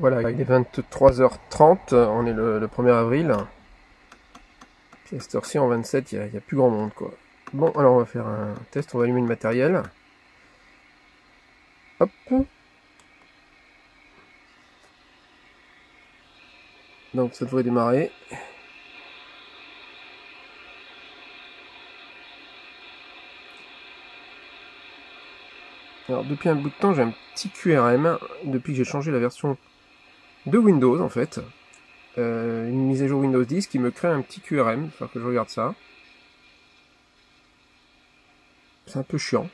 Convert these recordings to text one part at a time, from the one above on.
Voilà, il est 23h30, on est le 1er avril. Puis à cette heure-ci, en 27, il n'y a plus grand monde, quoi. Bon, alors on va faire un test, on va allumer le matériel. Hop. Donc ça devrait démarrer. Alors depuis un bout de temps, j'ai un petit QRM, depuis que j'ai changé la version de Windows en fait. Une mise à jour Windows 10 qui me crée un petit QRM, il va falloir que je regarde ça. C'est un peu chiant.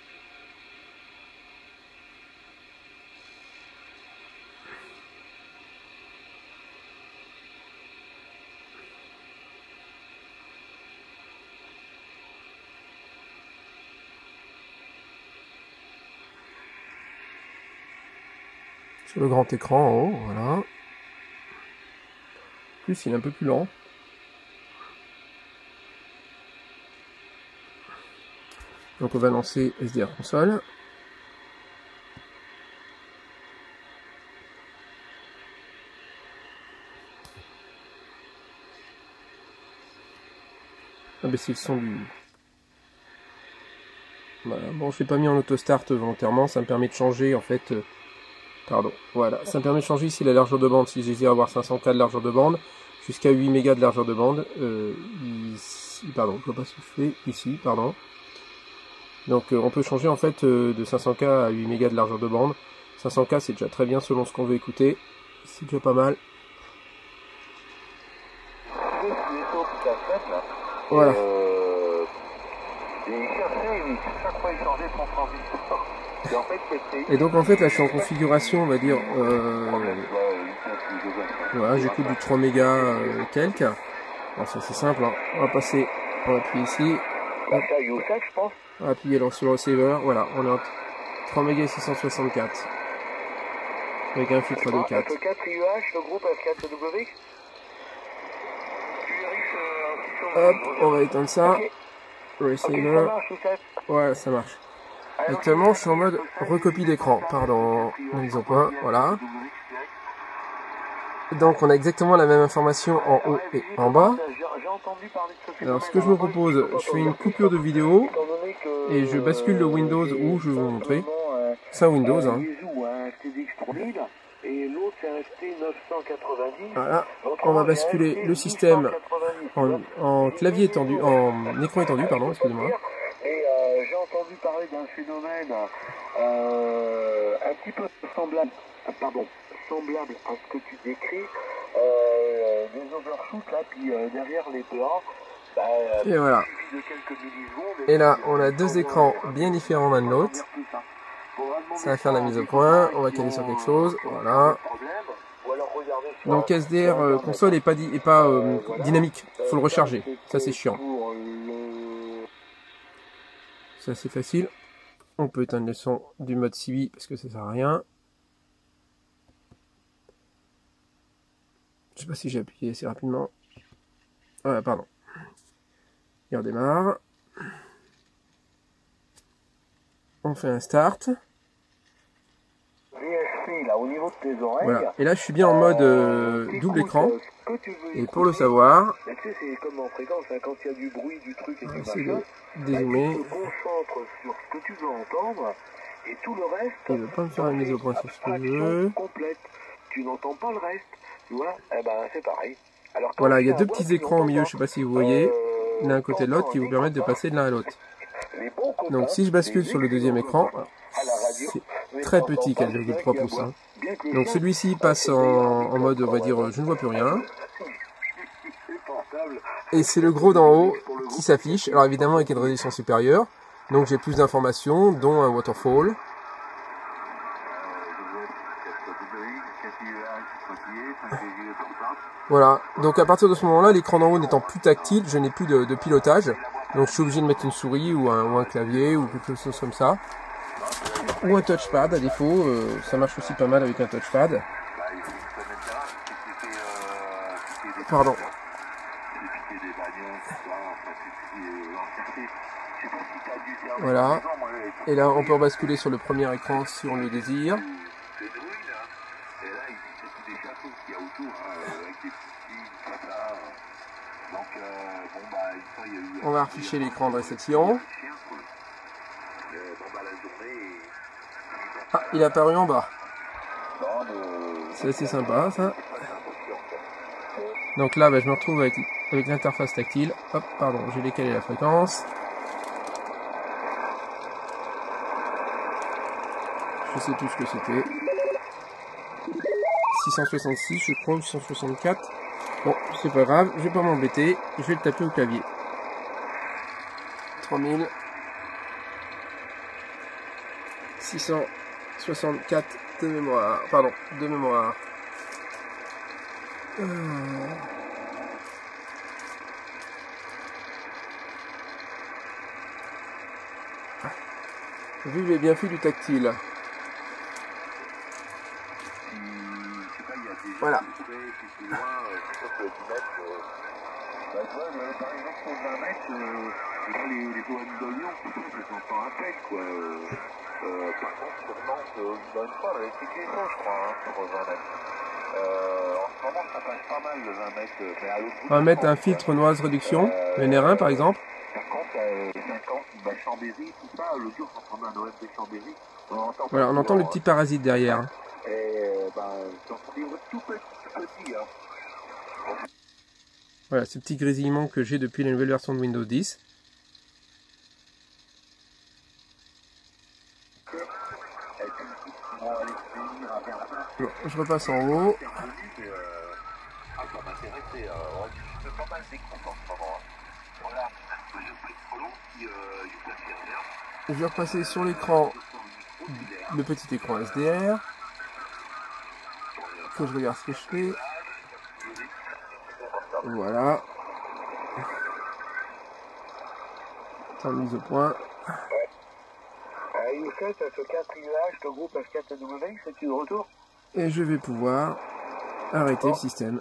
Sur le grand écran en haut, voilà. En plus, il est un peu plus lent. Donc on va lancer SDR console. On va baisser le son du... Voilà. Bon, je l'ai pas mis en auto start volontairement, ça me permet de changer en fait... Pardon, voilà, ça me permet de changer ici la largeur de bande si je désire avoir 500K de largeur de bande, jusqu'à 8 mégas de largeur de bande, ici, pardon, je ne peux pas souffler, ici, pardon. Donc on peut changer en fait de 500K à 8 mégas de largeur de bande. 500K c'est déjà très bien selon ce qu'on veut écouter, c'est déjà pas mal. Voilà. Et donc en fait là je suis en configuration, on va dire, voilà, j'écoute du 3 mégas quelques. Alors c'est assez simple, hein. On va passer, on va appuyer ici, hop. On va appuyer sur le receiver, voilà, on est en 3 mégas 664 avec un filtre de 4. Hop, on va éteindre ça, receiver, voilà, ça marche. Actuellement, je suis en mode recopie d'écran. Pardon, mise au point, voilà. Donc, on a exactement la même information en haut et en bas. Alors, ce que je vous propose, je fais une coupure de vidéo et je bascule le Windows où je vais vous montrer. C'est un Windows, hein. Voilà, on va basculer le système en clavier étendu, en écran étendu, pardon, excusez-moi. J'ai entendu parler d'un phénomène un petit peu semblable à ce que tu décris, des overshoots là, puis derrière les PA, et voilà. Et là, on a deux écrans bien différents l'un de l'autre. Ça va faire la mise au point. On va caler sur quelque chose. Voilà. Donc SDR console est pas dynamique. Faut le recharger. Ça c'est chiant. C'est assez facile. On peut éteindre le son du mode CV parce que ça sert à rien. Je sais pas si j'ai appuyé assez rapidement. Voilà, pardon. Et on démarre. On fait un start. Voilà. Et là, je suis bien en mode double écran. Et pour le savoir, on va essayer de dézoomer. Il ne veut pas me faire une mise au point sur ce que je veux. Voilà, il y a deux petits écrans au milieu, je ne sais pas si vous voyez, l'un à côté de l'autre, qui vous permettent de passer de l'un à l'autre. Donc si je bascule sur le deuxième écran, c'est très petit, 4,3 pouces. Hein. Donc celui-ci passe en mode, on va dire, je ne vois plus rien. Et c'est le gros d'en haut qui s'affiche, alors évidemment avec une résolution supérieure. Donc j'ai plus d'informations, dont un waterfall. Voilà, donc à partir de ce moment-là, l'écran d'en haut n'étant plus tactile, je n'ai plus de pilotage. Donc je suis obligé de mettre une souris ou un clavier ou quelque chose comme ça. Ou un touchpad à défaut, ça marche aussi pas mal avec un touchpad. Pardon. Voilà. Et là, on peut basculer sur le premier écran si on le désire. tout, avec des petits, tout ça. Donc, bon, bah, une fois, il y a eu... On va afficher l'écran de réception. Ah, il est apparu en bas. C'est assez sympa, ça. Donc là, bah, je me retrouve avec l'interface tactile. Hop, pardon, j'ai décalé la fréquence. Je sais tout ce que c'était. 666, je crois, ou 664. Bon, c'est pas grave, je vais pas m'embêter. Je vais le taper au clavier. 3664 de mémoire. Pardon, de mémoire. Vive les bienfaits du tactile. Voilà. Par exemple, pour 20 mètres, les poèmes d'Olion, je s'entends à peine, quoi. Par contre, sur Nantes, une bonne fois, on avait expliqué ça, je crois, hein, sur 20 mètres. En ce moment, ça passe pas mal, le 20 mètres. Mais à l'autre bout, On va mettre un filtre noise réduction, NR1 par exemple. Par contre, 50, Chambéry, tout ça, le jour, on entend un OM de Chambéry. Voilà, on entend le petit parasite derrière. Hein. Et j'entends des bruits tout petits, hein. Voilà, ce petit grésillement que j'ai depuis la nouvelle version de Windows 10. Bon, je repasse en haut. Je vais repasser sur l'écran, le petit écran SDR. Faut que je regarde ce que je fais. Voilà. Ça mise au point. Youssef, ce quatriage de groupe F4W, c'est-tu de retour? Et je vais pouvoir arrêter le système.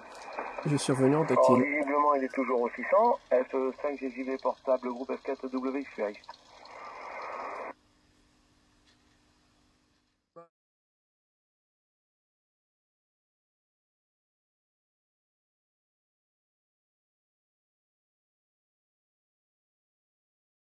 Je suis revenu en tactile. Visiblement, il est toujours au 600. F5 GJV portable groupe F4W, je suis